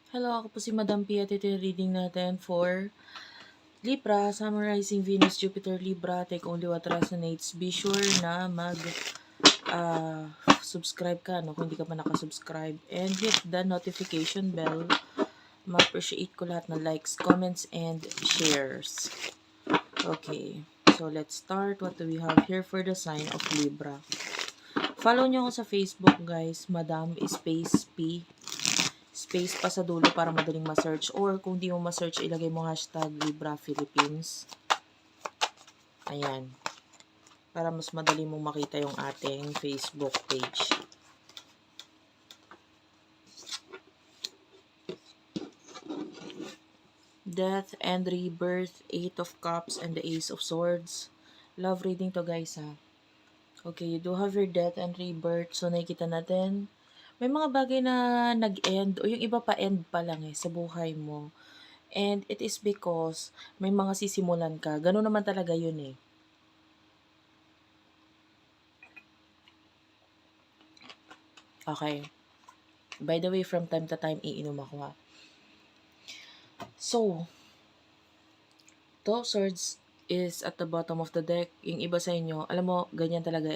Hello, ako po si Madam Pia. Ito yung reading natin for Libra, summarizing Venus, Jupiter, Libra. Take only what resonates. Be sure na uh, subscribe ka no, kung hindi ka pa nakasubscribe. And hit the notification bell. Ma-appreciate ko lahat ng likes, comments, and shares. Okay, so let's start. What do we have here for the sign of Libra? Follow nyo ako sa Facebook, guys. Madam Space P. Space pa sa dulo para madaling ma-search, or kung di mo ma-search, ilagay mo hashtag Libra Philippines. Ayan. Para mas madali mong makita yung ating Facebook page. Death and Rebirth, Eight of Cups, and the Ace of Swords. Love reading to, guys, ha. Okay, you do have your death and rebirth. So, nakikita natin, may mga bagay na nag-end, o yung iba pa end pa lang sa buhay mo. And it is because may mga sisimulan ka. Ganun naman talaga yun Okay. By the way, from time to time, iinom ako, ha. So, Two of Swords is at the bottom of the deck. Yung iba sa inyo, alam mo, ganyan talaga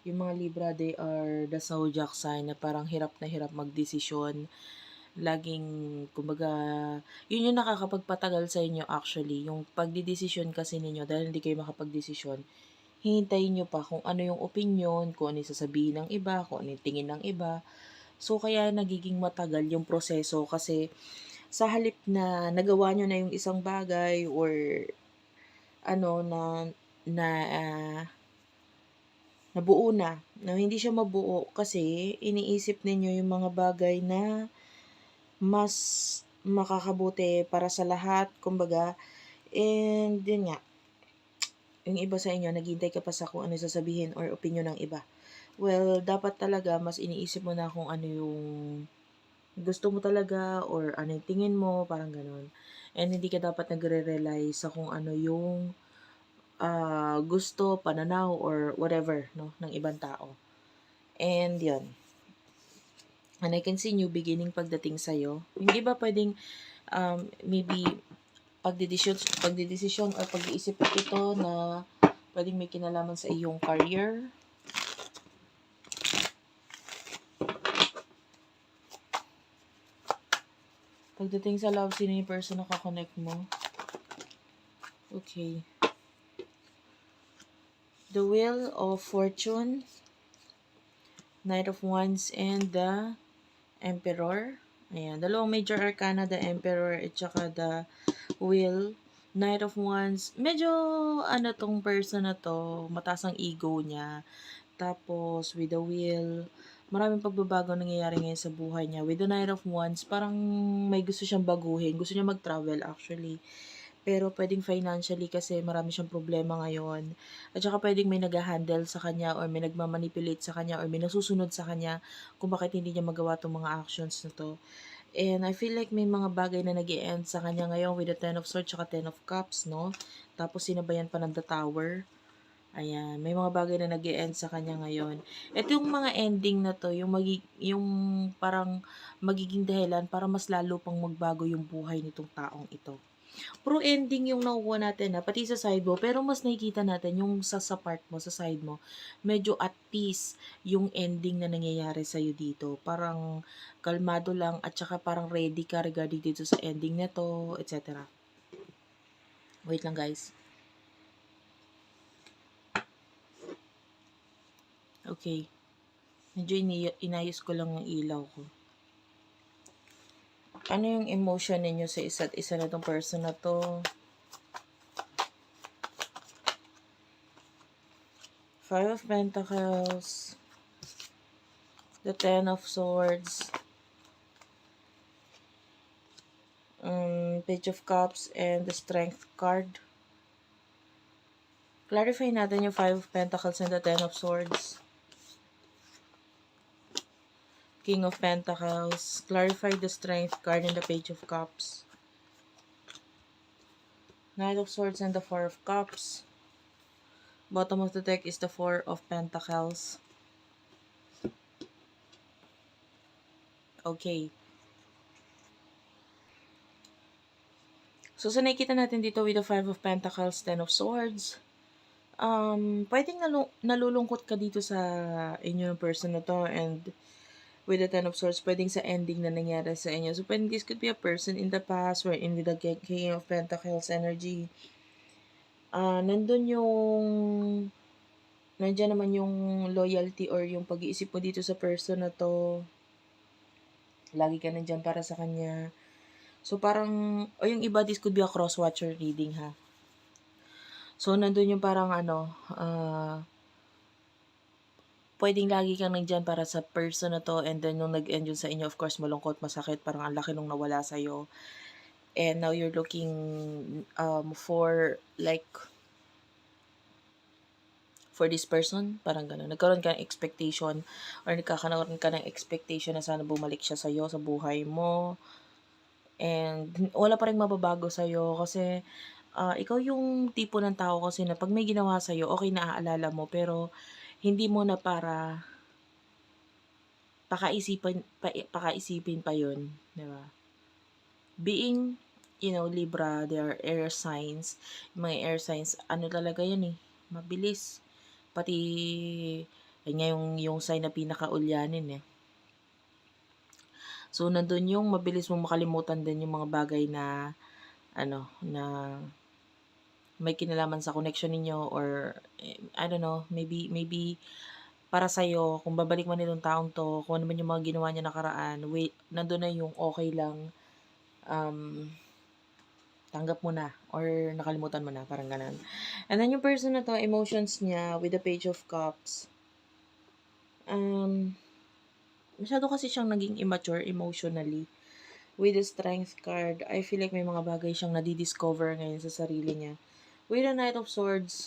Yung mga Libra, they are the zodiac sign na parang hirap na hirap magdesisyon. Laging, kumbaga, yun yung nakakapagpatagal sa inyo actually. Yung pagdidesisyon kasi ninyo, dahil hindi kayo makapagdesisyon, hihintayin nyo pa kung ano yung opinion, kung ano yung sasabihin ng iba, kung ano yung tingin ng iba. So, kaya nagiging matagal yung proseso kasi sa halip na nagawa nyo na yung isang bagay or ano na nabuo na hindi siya mabuo kasi iniisip ninyo yung mga bagay na mas makakabuti para sa lahat, kumbaga. And yun nga, yung iba sa inyo, naghihintay ka pa sa kung ano sasabihin or opinion ng iba. Well, dapat talaga mas iniisip mo na kung ano yung gusto mo talaga or ano yung tingin mo, parang ganun. And hindi ka dapat nagre-rely sa kung ano yung gusto, pananaw, or whatever, no, ng ibang tao. And yun. And I can see new beginning pagdating sa'yo. Hindi ba pwedeng maybe pagdidesisyon or pag-iisip ito na pwedeng may kinalaman sa iyong career. Pagdating sa love, sino yung person na kakonect mo? Okay. The Wheel of Fortune, Knight of Wands, and the Emperor. Ayan, dalawang major arcana, the Emperor at saka the Wheel. Knight of Wands, medyo ano tong person na to, mataas ang ego niya. Tapos, with the Wheel, maraming pagbabago nangyayari ngayon sa buhay niya. With the Knight of Wands, parang may gusto siyang baguhin. Gusto niya mag-travel actually. Pero pwedeng financially kasi marami siyang problema ngayon. At saka pwedeng may nag-handle sa kanya or may nagmamanipulate sa kanya or may nasusunod sa kanya kung bakit hindi niya magawa itong mga actions na to. And I feel like may mga bagay na nag end sa kanya ngayon with the Ten of Swords at Ten of Cups, no? Tapos sinabayan pa ng The Tower. Ayan, may mga bagay na nag end sa kanya ngayon. Ito yung mga ending na to, yung parang magiging dahilan para mas lalo pang magbago yung buhay nitong taong ito. Pro ending yung nakukuha natin pati sa side mo, pero mas nakikita natin yung sa part mo, sa side mo, medyo at peace yung ending na nangyayari sa'yo dito. Parang kalmado lang at saka parang ready ka regarding dito sa ending na to, etc. Wait lang, guys. Okay. Medyo inayos ko lang yung ilaw ko. Ano yung emotion ninyo sa isa't isa na tong person na to? Five of Pentacles, the Ten of Swords, Page of Cups, and the Strength card. Clarify natin yung Five of Pentacles and the Ten of Swords. King of Pentacles. Clarify the Strength card and the Page of Cups. Knight of Swords and the Four of Cups. Bottom of the deck is the Four of Pentacles. Okay. So, sa nakikita natin dito with the Five of Pentacles, Ten of Swords, pwedeng nalulungkot ka dito sa inyo ng person na to, and with the Ten of Swords, pwedeng sa ending na nangyari sa inyo. So, pwedeng this could be a person in the past, wherein with the King of Pentacles energy, nandyan naman yung loyalty or yung pag-iisip mo dito sa person na to. Lagi ka nandyan para sa kanya. So, parang, o yung iba, this could be a cross-watcher reading, ha. So, nandun yung parang pwedeng lagi kang nandyan para sa person na to, and then nung nag-end yun sa inyo, of course, malungkot, masakit, parang ang laki nung nawala sa'yo. And now you're looking for this person, parang gano'n. Nagkaroon ka ng expectation or nagkakaroon ka ng expectation na sana bumalik siya sa'yo, sa buhay mo. And wala pa rin mababago sa'yo kasi ikaw yung tipo ng tao kasi na pag may ginawa sa'yo, okay na aalala mo, pero hindi mo na para pakaisipin pa yun, di ba? Being, Libra, they are air signs. Yung mga air signs, ano talaga yan mabilis. Pati, yun nga yung sign na pinakaulyanin So, nandun yung mabilis mong makalimutan din yung mga bagay na, na may kinalaman sa connection ninyo, or, I don't know, maybe, para sa'yo, kung babalik man itong taong to, kung ano man yung mga ginawa niya nakaraan, nandun na yung okay lang, tanggap mo na, or nakalimutan mo na, parang ganun. And then yung person na to, emotions niya, with the Page of Cups, masyado kasi siyang naging immature emotionally. With the Strength card, I feel like may mga bagay siyang nadidiscover ngayon sa sarili niya. With the Knight of Swords,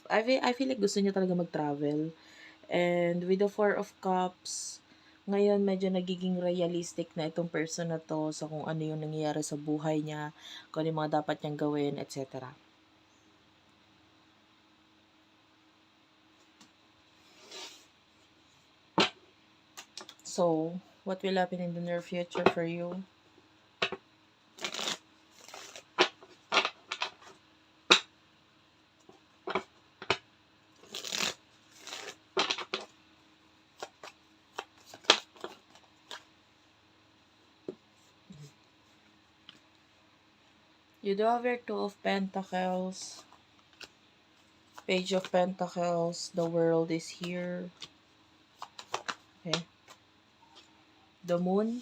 I feel like gusto niya talaga mag-travel. And with the Four of Cups, ngayon medyo nagiging realistic na itong person na to sa kung ano yung nangyayari sa buhay niya, kung ano yung mga dapat niyang gawin, etc. So, what will happen in the near future for you? You do have your Two of Pentacles, Page of Pentacles, the World is here. Okay. The Moon.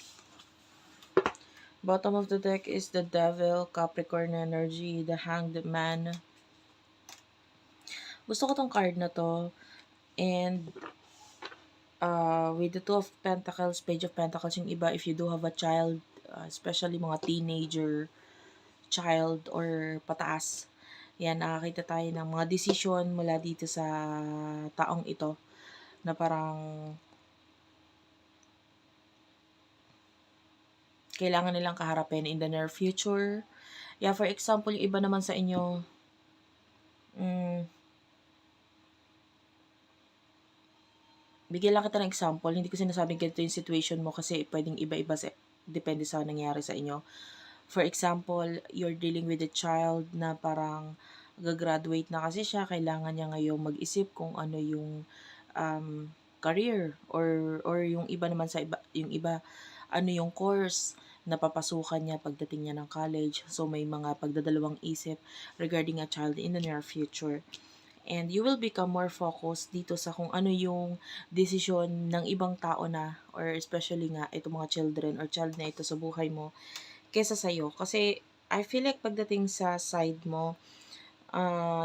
Bottom of the deck is the Devil, Capricorn energy, the Hanged Man. Gusto ko tong card na to. And with the Two of Pentacles, Page of Pentacles, yung iba, if you do have a child, especially mga teenager, child, or pataas, yan, nakakita tayo ng mga decision mula dito sa taong ito na parang kailangan nilang kaharapin in the near future. Yeah, for example, yung iba naman sa inyo, bigyan lang kita ng example. Hindi ko sinasabing ganito yung situation mo kasi pwedeng iba-iba depende sa nangyari sa inyo. For example, you're dealing with a child na parang gagraduate na kasi siya, kailangan niya ngayong mag-isip kung ano yung career, or yung iba naman yung iba, ano yung course na papasukan niya pagdating niya ng college. So, may mga pagdadalawang isip regarding a child in the near future. And you will become more focused dito sa kung ano yung desisyon ng ibang tao na, or especially nga itong mga children or child na ito sa buhay mo, kesa sa'yo. Kasi, I feel like pagdating sa side mo,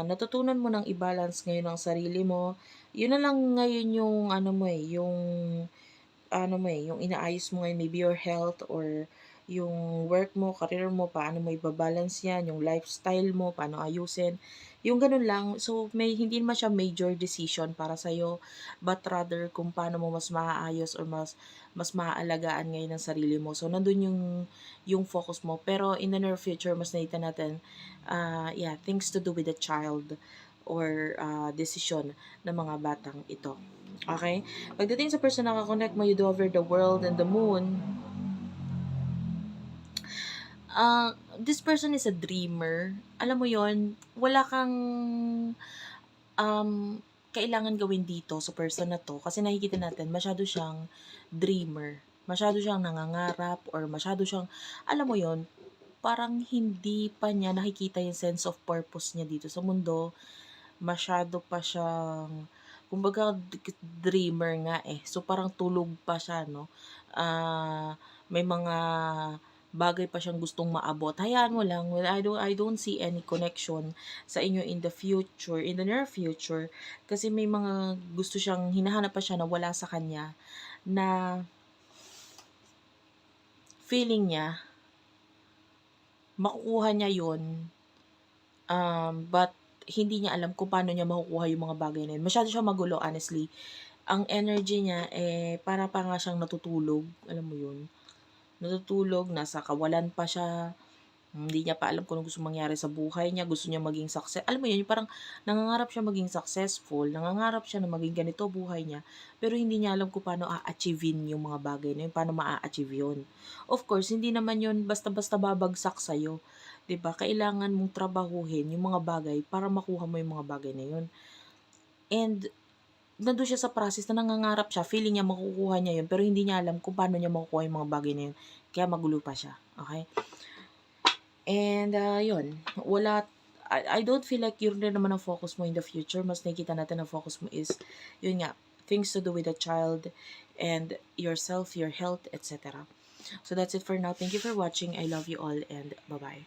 natutunan mo ng i-balance ngayon ang sarili mo. Yun na lang ngayon yung yung inaayos mo ngayon, maybe your health, or yung work mo, career mo, paano mo i-balance yan, yung lifestyle mo, paano ayusin. Yung ganun lang. So, hindi naman siya major decision para sa'yo, but rather kung paano mo mas maaayos or mas maaalagaan ngayon ang sarili mo. So, nandun yung focus mo. Pero in the near future, mas nakita natin, things to do with the child, or decision ng mga batang ito. Okay? Pagdating sa person na nakakonect mo, you do over the World and the Moon, This person is a dreamer. Alam mo yon, wala kang kailangan gawin dito sa person na 'to kasi nakikita natin masyado siyang dreamer. Masyado siyang nangangarap or masyado siyang, alam mo yon, parang hindi pa niya nakikita yung sense of purpose niya dito sa mundo. Masyado pa siyang, kumbaga dreamer nga, eh. So, parang tulog pa siya 'no. May mga bagay pa siyang gustong maabot. Hayaan mo lang, well, I don't see any connection sa inyo in the future, in the near future, kasi may mga gusto siyang hinahanap pa siya na wala sa kanya, na feeling niya makukuha niya 'yun, but hindi niya alam kung paano niya makukuha yung mga bagay na yun. Masyado siyang magulo, honestly. Ang energy niya, eh, para pa nga siyang natutulog, alam mo yun? Natutulog, nasa kawalan pa siya, hindi niya pa alam kung anong gustong mangyari sa buhay niya, gusto niya maging alam mo yun, yung parang nangangarap siya maging successful, nangangarap siya na maging ganito buhay niya, pero hindi niya alam kung paano a-achievein yung mga bagay na yun, paano maa-achieve yun. Of course, hindi naman yun basta-basta babagsak sa'yo, 'di ba? Kailangan mong trabahuhin yung mga bagay para makuha mo yung mga bagay na yun. And nandun siya sa process na nangangarap siya, feeling niya makukuha niya yun, pero hindi niya alam kung paano niya makukuha yung mga bagay na yun. Kaya magulo pa siya, okay? And, yun, I don't feel like yun rin naman ang focus mo in the future. Mas nakikita natin ang focus mo is, yun nga, things to do with the child and yourself, your health, etc. So that's it for now. Thank you for watching. I love you all and bye-bye.